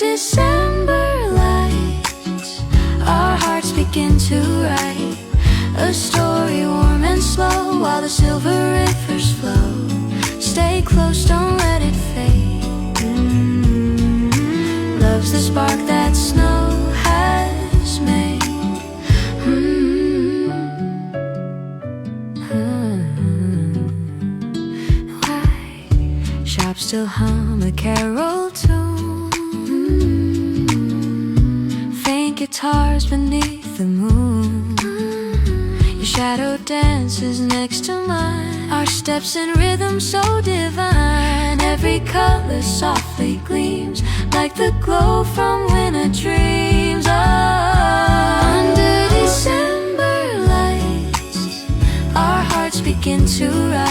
December lights, our hearts begin to write a story warm and slow while the silver rivers flow. Stay close, don't let it fade. Love's the spark that snow has made. Shops still hum a carol tune. Faint guitars beneath the moon. Your shadow dances next to mine, our steps in rhythm so divine. Every color softly gleams like the glow from winter dreams. Under December lights, our hearts begin to rise.